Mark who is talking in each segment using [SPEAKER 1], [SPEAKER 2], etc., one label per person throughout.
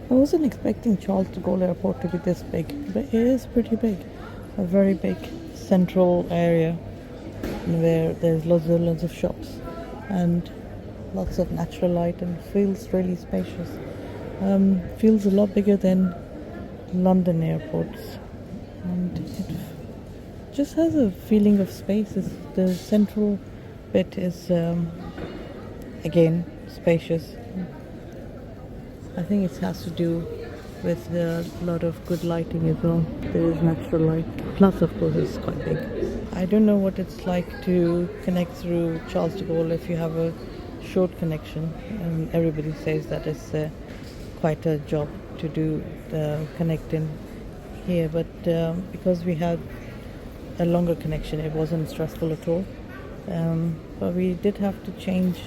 [SPEAKER 1] I wasn't expecting Charles de Gaulle Airport to be this big, but it is pretty big. A very big central area where there's lots of shops and lots of natural light and feels really spacious. Feels a lot bigger than London airports, and it just has a feeling of space. The central bit is again spacious. I think it has to do with a lot of good lighting as well. There is natural light. Plus, of course, it's quite big. I don't know what it's like to connect through Charles de Gaulle if you have a short connection. And everybody says that it's quite a job to do the connecting here. But because we had a longer connection, it wasn't stressful at all. But we did have to change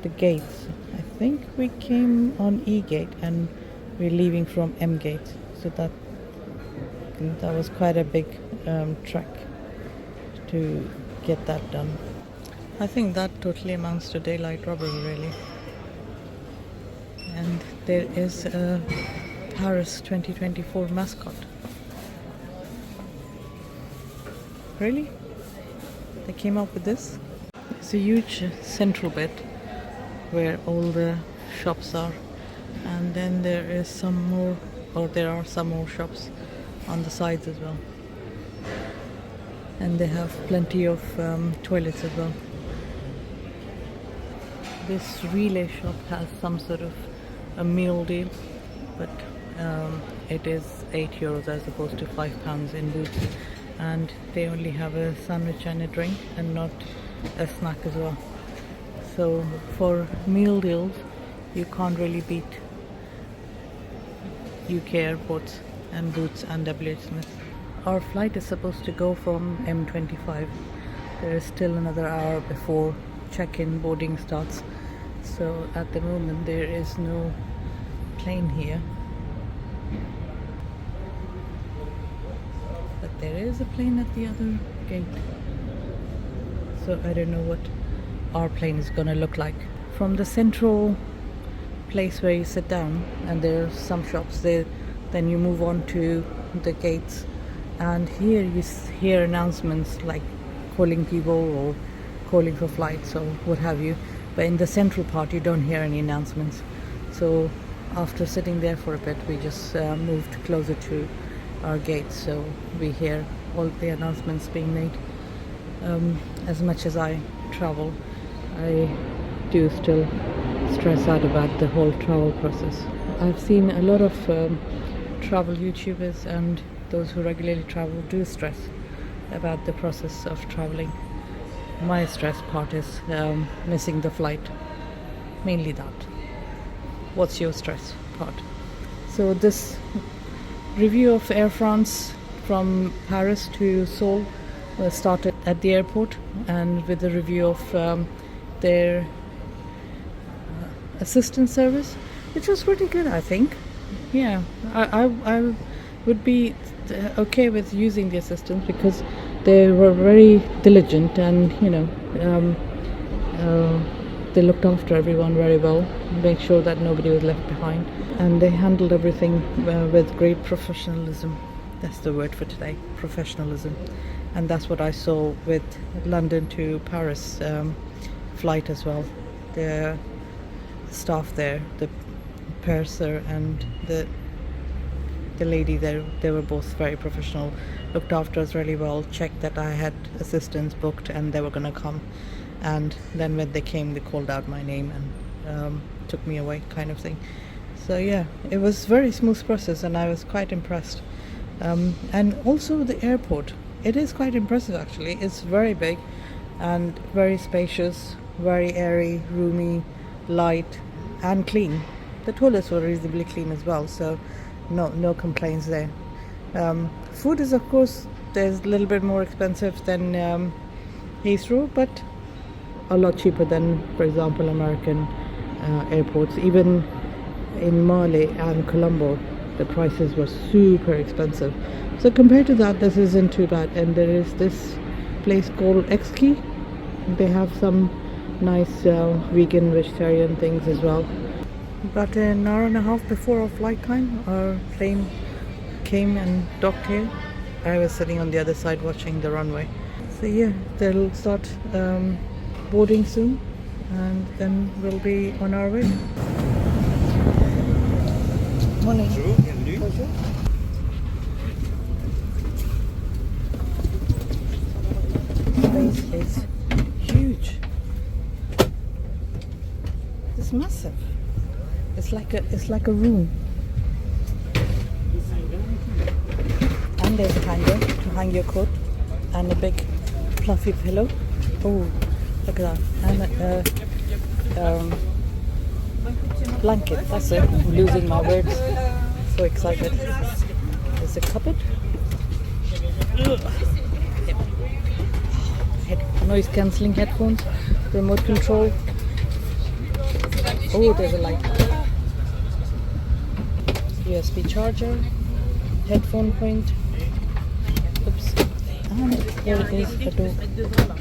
[SPEAKER 1] the gates. I think we came on E gate and we're leaving from M gate, so that was quite a big trek to get that done. I think that totally amounts to daylight robbery, really. And there is a Paris 2024 mascot. Really? They came up with this? It's a huge central bit where all the shops are, and then there are some more shops on the sides as well, and they have plenty of toilets as well. This relay shop has some sort of a meal deal, but it is €8 as opposed to £5 in Boots, and they only have a sandwich and a drink and not a snack as well. So for meal deals, you can't really beat UK airports and Boots and WH Smith. Our flight is supposed to go from M25. There is still another hour before check-in boarding starts. So at the moment there is no plane here. But there is a plane at the other gate. So I don't know what our plane is gonna look like. From the central place where you sit down and there's some shops there, then you move on to the gates, and here you hear announcements like calling people or calling for flights or what have you, but in the central part you don't hear any announcements. So after sitting there for a bit, we just moved closer to our gates, so we hear all the announcements being made. As much as I travel, I do still stress out about the whole travel process. I've seen a lot of travel YouTubers and those who regularly travel do stress about the process of traveling. My stress part is missing the flight, mainly that. What's your stress part? So this review of Air France from Paris to Seoul started at the airport, and with a review of their assistance service, which was pretty good, I think. Yeah, I would be okay with using the assistance because they were very diligent, and they looked after everyone very well, make sure that nobody was left behind, and they handled everything with great professionalism. That's the word for today, professionalism. And that's what I saw with London to Paris flight as well. The staff there, the purser and the lady there, they were both very professional, looked after us really well, checked that I had assistants booked and they were going to come, and then when they came they called out my name and took me away, kind of thing. So yeah, it was very smooth process and I was quite impressed. And also the airport, it is quite impressive actually. It's very big and very spacious, very airy, roomy, light and clean. The toilets were reasonably clean as well, so no complaints there. Food is, of course, there's a little bit more expensive than Heathrow, but a lot cheaper than, for example, American airports. Even in Mali and Colombo, the prices were super expensive. So compared to that, this isn't too bad. And there is this place called Exki. They have some nice vegan, vegetarian things as well. About an hour and a half before our flight time, our plane came and docked here. I was sitting on the other side watching the runway. So yeah, they'll start boarding soon, and then we'll be on our way. Morning.
[SPEAKER 2] Bonjour, bienvenue.
[SPEAKER 1] Bonjour. This place is huge. It's massive. It's like a room. And there's a hanger to hang your coat, and a big fluffy pillow. Oh, look at that. And a blanket. That's it. I'm losing my words. So excited. There's a cupboard. Noise cancelling headphones, remote control. Oh, there's a light. USB charger, headphone point. Oops. And here is the door.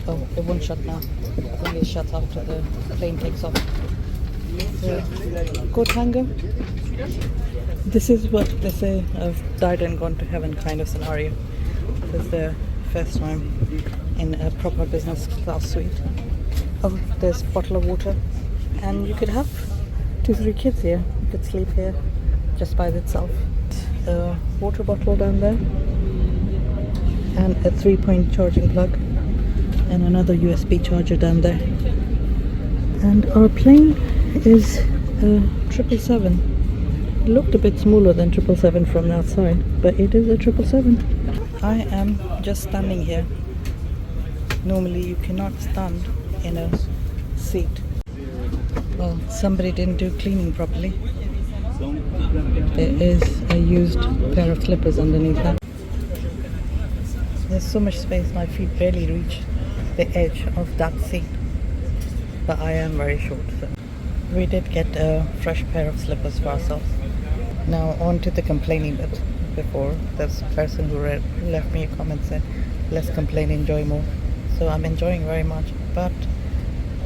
[SPEAKER 1] Oh, it won't shut now. It only shuts after the plane takes off. The coat hanger. This is what they say I've died and gone to heaven kind of scenario. This is the first time in a proper business class suite. Oh, there's a bottle of water, and you could have 2-3 kids here. You could sleep here just by itself. A water bottle down there, and a 3-point charging plug, and another USB charger down there. And our plane is a 777. It looked a bit smaller than 777 from the outside, but it is a 777. I am just standing here. Normally you cannot stand in a seat. Well, somebody didn't do cleaning properly. There is a used pair of slippers underneath that. There's so much space, my feet barely reach the edge of that seat. But I am very short, so we did get a fresh pair of slippers for ourselves. Now on to the complaining bit. Before, this person who left me a comment said, "Less complain, enjoy more." So I'm enjoying very much, but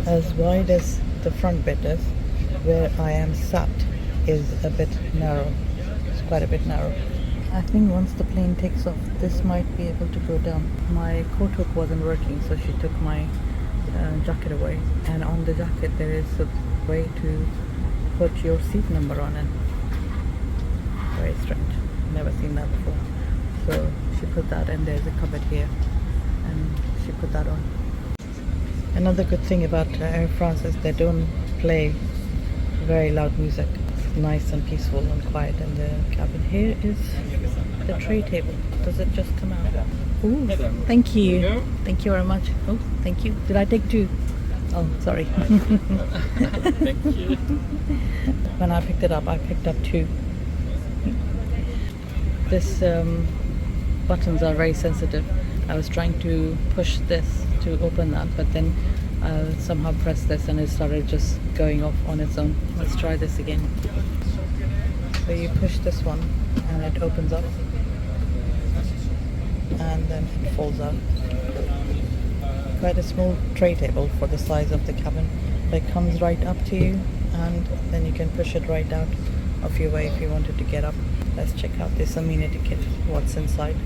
[SPEAKER 1] as wide as the front bit is, where I am sat is a bit narrow. It's quite a bit narrow. I think once the plane takes off, this might be able to go down. My coat hook wasn't working, so she took my jacket away, and on the jacket there is a way to put your seat number on it. Very strange. Never seen that before. So she put that, and there's a cupboard here, and she put that on. Another good thing about Air France is they don't play very loud music. It's nice and peaceful and quiet in the cabin. Here is the tray table. Does it just come out? Ooh, thank you. Thank you very much. Oh, thank you. Did I take 2? Oh, sorry.
[SPEAKER 2] Thank you.
[SPEAKER 1] When I picked it up, I picked up 2. This buttons are very sensitive. I was trying to push this to open that, but then somehow pressed this and it started just going off on its own. Let's try this again. So you push this one and it opens up, and then it falls out. Quite a small tray table for the size of the cabin. It comes right up to you, and then you can push it right out of your way if you wanted to get up. Let's check out this amenity kit, what's inside.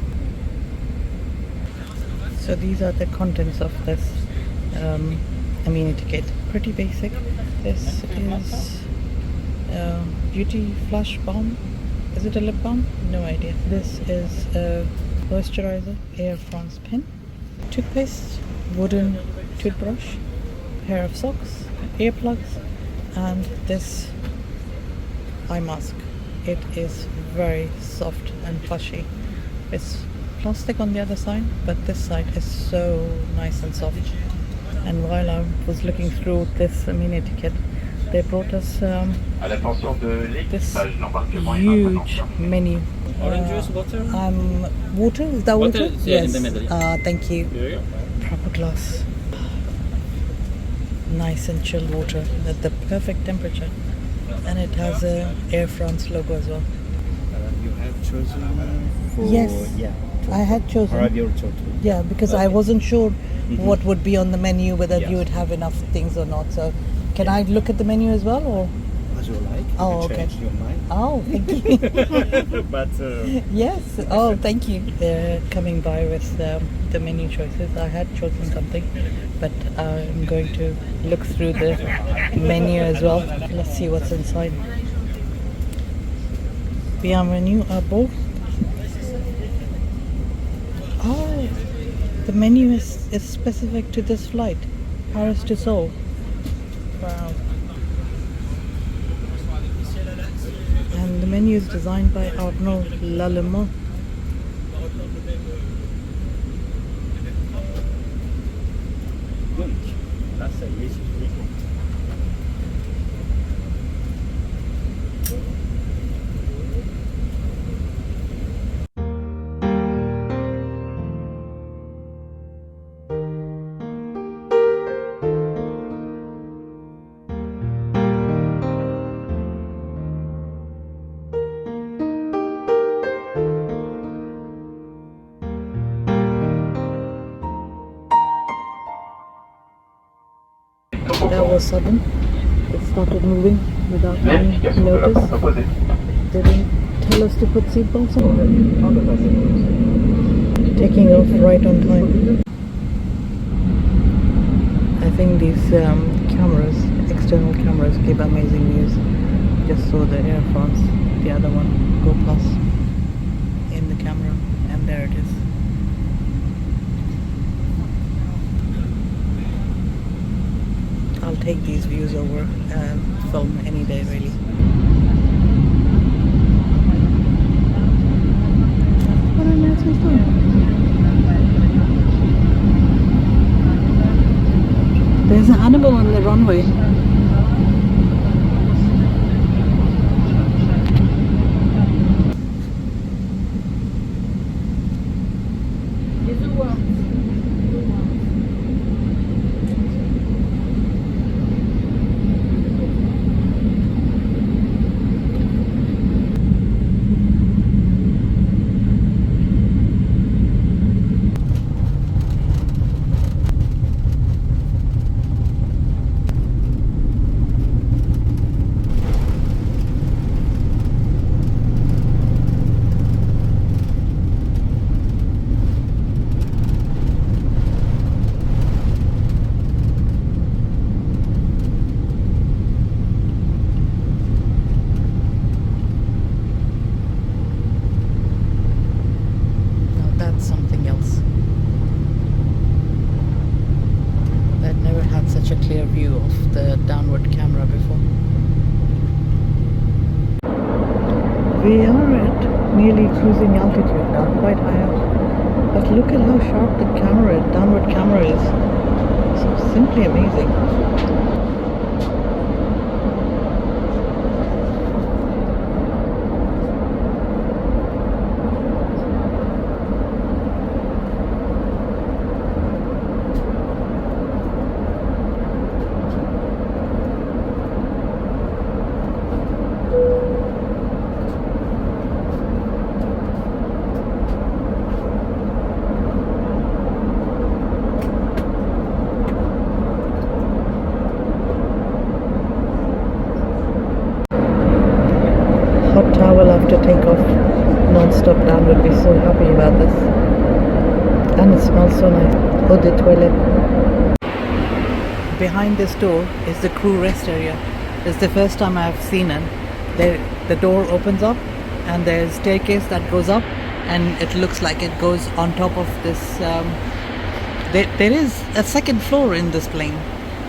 [SPEAKER 1] So these are the contents of this amenity kit. Pretty basic. This is beauty flush balm. Is it a lip balm? No idea. This is a moisturizer, Air France pen, toothpaste, wooden toothbrush, pair of socks, earplugs, and this eye mask. It is very soft and plushy. It's plastic on the other side, but this side is so nice and soft. And while I was looking through this amenity kit, they brought us this huge menu.
[SPEAKER 2] Orange juice, water?
[SPEAKER 1] Water? Is that water?
[SPEAKER 2] Yeah, in the middle.
[SPEAKER 1] Thank you.
[SPEAKER 2] Here you go.
[SPEAKER 1] Proper glass. Nice and chilled water at the perfect temperature. And it has a Air France logo as well.
[SPEAKER 2] You have chosen for...
[SPEAKER 1] Yes.
[SPEAKER 2] Yeah.
[SPEAKER 1] I had chosen.
[SPEAKER 2] Or have you chosen?
[SPEAKER 1] Yeah, because I wasn't sure what would be on the menu, whether you would have enough things or not. So, can I look at the menu as well, or?
[SPEAKER 2] as you like.
[SPEAKER 1] Oh,
[SPEAKER 2] You can
[SPEAKER 1] okay.
[SPEAKER 2] change your mind.
[SPEAKER 1] Oh, thank you.
[SPEAKER 2] But
[SPEAKER 1] Yes. Oh, thank you. They're coming by with the menu choices. I had chosen something, but I'm going to look through the menu as well. Let's see what's inside. Bienvenue à bord. Oh, the menu is specific to this flight, Paris to Seoul. Wow. And the menu is designed by Arnaud Lallemand.
[SPEAKER 2] good. That's a rich.
[SPEAKER 1] That was sudden. It started moving without any notice. They didn't tell us to put seatbelts on. Taking off right on time. I think these cameras, external cameras, give amazing views. Just saw the Air France, the other one, go past in the camera, and there it is. I'll take these views over film any day, really. What on earth is that? There's an animal on the runway. Something else. I'd never had such a clear view of the downward camera before. We are at nearly cruising altitude now, quite high up. But look at how sharp the downward camera is. It's simply amazing. Hot towel after takeoff, non-stop down. Would be so happy about this. And it smells so nice. Eau de toilette. Behind this door is the crew rest area. It's the first time I've seen it. The door opens up and there's a staircase that goes up, and it looks like it goes on top of this. There is a second floor in this plane.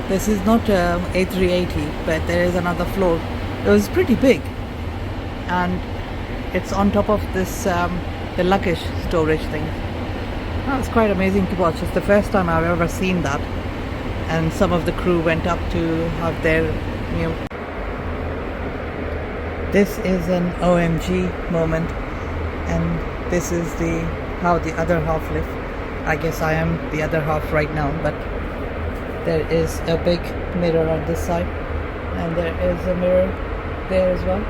[SPEAKER 1] This is not A380, but there is another floor. It was pretty big, and it's on top of this the luggage storage thing. It's quite amazing to watch. It's the first time I've ever seen that, and some of the crew went up to have their meal. This is an OMG moment, and this is how the other half live. I guess I am the other half right now, but there is a big mirror on this side, and there is a mirror there as well,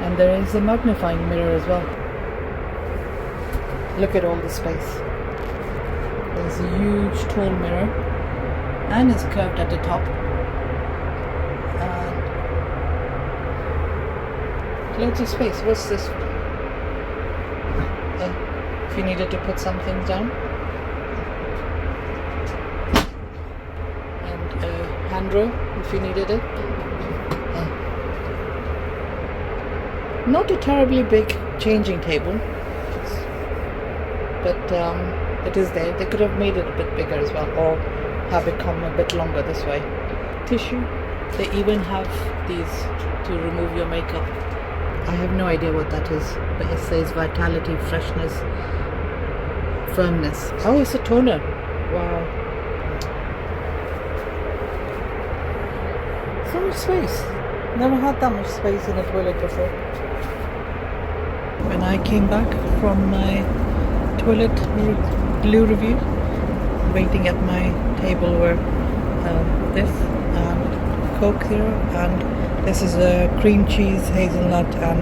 [SPEAKER 1] and there is a magnifying mirror as well. Look at all the space. There's a huge tall mirror, and it's curved at the top. Loads of space. What's this? If you needed to put some things down. And a hand row if you needed it. Not a terribly big changing table, but it is there. They could have made it a bit bigger as well, or have it come a bit longer this way. Tissue. They even have these to remove your makeup. I have no idea what that is, but it says vitality, freshness, firmness. Oh, it's a toner. Wow. So much space. Never had that much space in a toilet before. When I came back from my toilet blue review, waiting at my table were this and Coke here, and this is a cream cheese, hazelnut and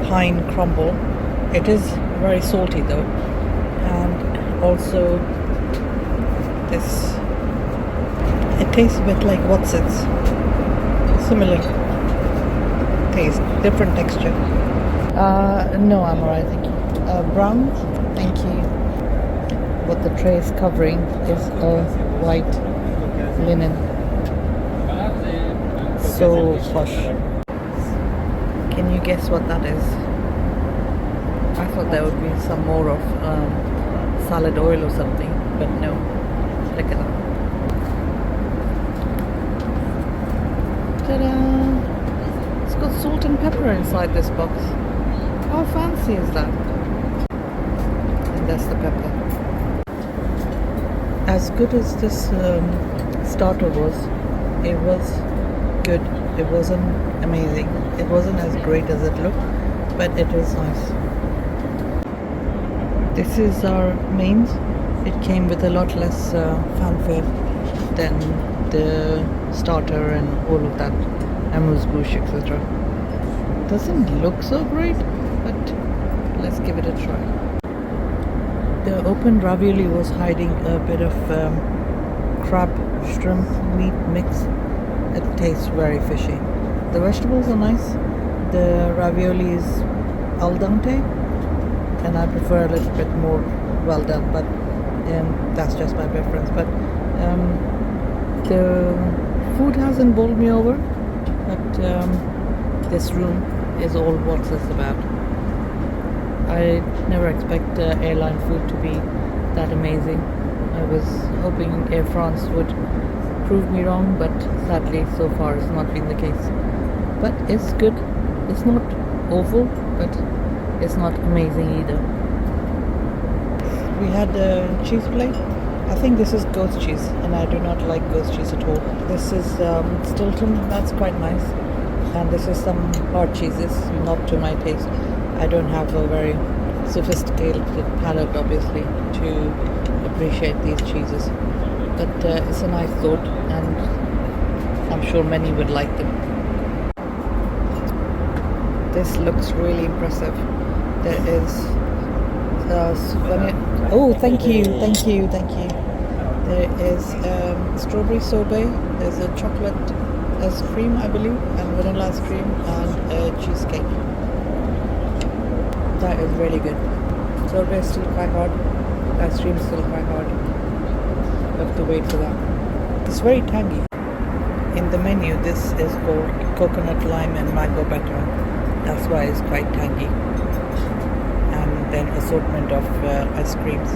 [SPEAKER 1] pine crumble. It is very salty though, and also this, it tastes a bit like what's it, similar taste, different texture. No, I'm alright, thank you. Brown, thank you. What the tray is covering is a white linen. So plush. Can you guess what that is? I thought there would be some more of salad oil or something, but no. Look at that. Ta-da! It's got salt and pepper inside this box. How fancy is that? And that's the pepper. As good as this starter was, it was good. It wasn't amazing. It wasn't as great as it looked, but it was nice. This is our mains. It came with a lot less fanfare than the starter and all of that, amuse-bouche, etc. Doesn't look so great, but let's give it a try. The open ravioli was hiding a bit of crab shrimp meat mix. It tastes very fishy. The vegetables are nice. The ravioli is al dente, and I prefer a little bit more well done, but that's just my preference. But the food hasn't bowled me over, but this room is all what's this about. I never expect airline food to be that amazing. I was hoping Air France would prove me wrong, but sadly so far it's not been the case. But it's good. It's not awful, but it's not amazing either. We had a cheese plate. I think this is goat cheese, and I do not like goat cheese at all. This is Stilton, that's quite nice. And this is some hard cheeses, not to my taste. I don't have a very sophisticated palate, obviously, to appreciate these cheeses. But it's a nice thought, and I'm sure many would like them. This looks really impressive. There is oh, thank you. There is strawberry sorbet. There's a chocolate ice cream, I believe, and vanilla ice cream, and a cheesecake. That is really good. Sorbet is still quite hard. Ice cream is still quite hard. You have to wait for that. It's very tangy. In the menu, this is called coconut lime and mango butter. That's why it's quite tangy. And then assortment of ice creams.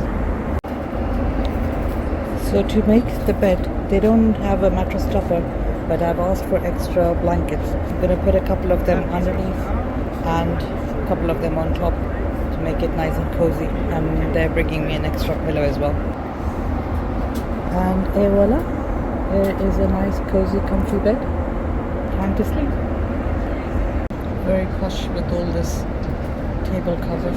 [SPEAKER 1] So to make the bed, they don't have a mattress topper, but I've asked for extra blankets. I'm going to put a couple of them underneath and a couple of them on top to make it nice and cozy. And they're bringing me an extra pillow as well. And voila, it is a nice cozy comfy bed. Time to sleep. Very posh with all this table cover.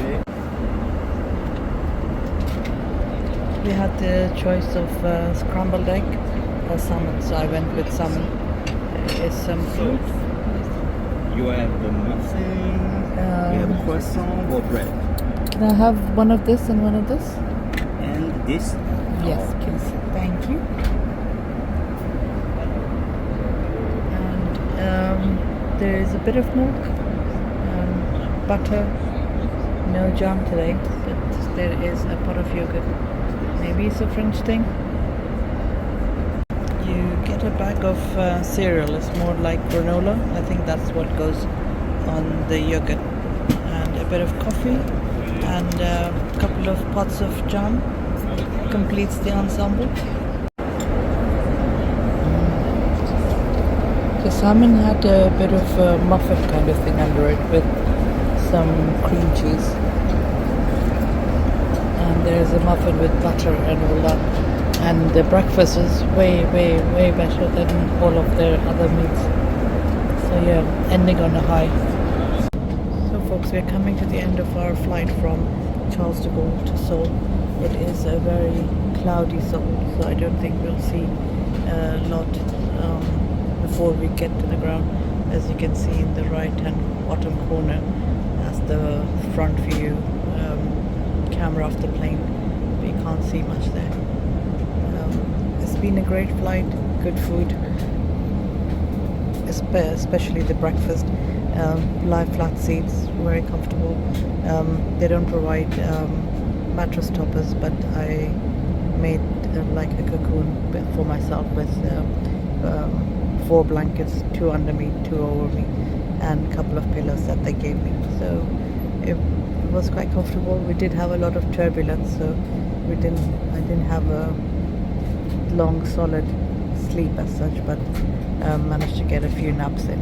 [SPEAKER 1] We had the choice of scrambled egg or salmon, so I went with salmon. There is some fruit.
[SPEAKER 2] You have the muffin, we have a croissant or bread.
[SPEAKER 1] Can I have one of this and one of this?
[SPEAKER 2] And this?
[SPEAKER 1] Yes, please. Thank you. And there is a bit of milk. butter, no jam today, but there is a pot of yogurt. Maybe it's a French thing. You get a bag of cereal. It's more like granola. I think that's what goes on the yogurt. And a bit of coffee and a couple of pots of jam completes the ensemble. The salmon had a bit of a muffin kind of thing under it with some cream cheese. And there's a muffin with butter and all that. And the breakfast is way better than all of their other meals. So yeah, ending on a high. So folks, we're coming to the end of our flight from Charles de Gaulle to Seoul. It is a very cloudy Seoul, so I don't think we'll see a lot before we get to the ground. As you can see in the right hand bottom corner, that's the front view camera of the plane. We can't see much there. It's been a great flight, good food, especially the breakfast. Lie flat seats, very comfortable. They don't provide mattress toppers, but I made like a cocoon for myself with 4 blankets, 2 under me, 2 over me, and a couple of pillows that they gave me. So it was quite comfortable. We did have a lot of turbulence, so I didn't have a long solid sleep as such, but managed to get a few naps in,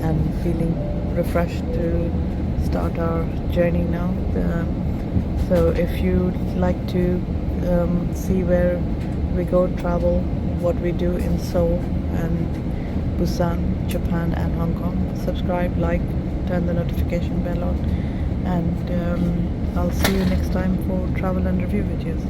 [SPEAKER 1] and feeling refreshed to start our journey now. So if you'd like to see where we go, travel, what we do in Seoul and Busan, Japan and Hong Kong, subscribe, like, turn the notification bell on, and I'll see you next time for travel and review videos.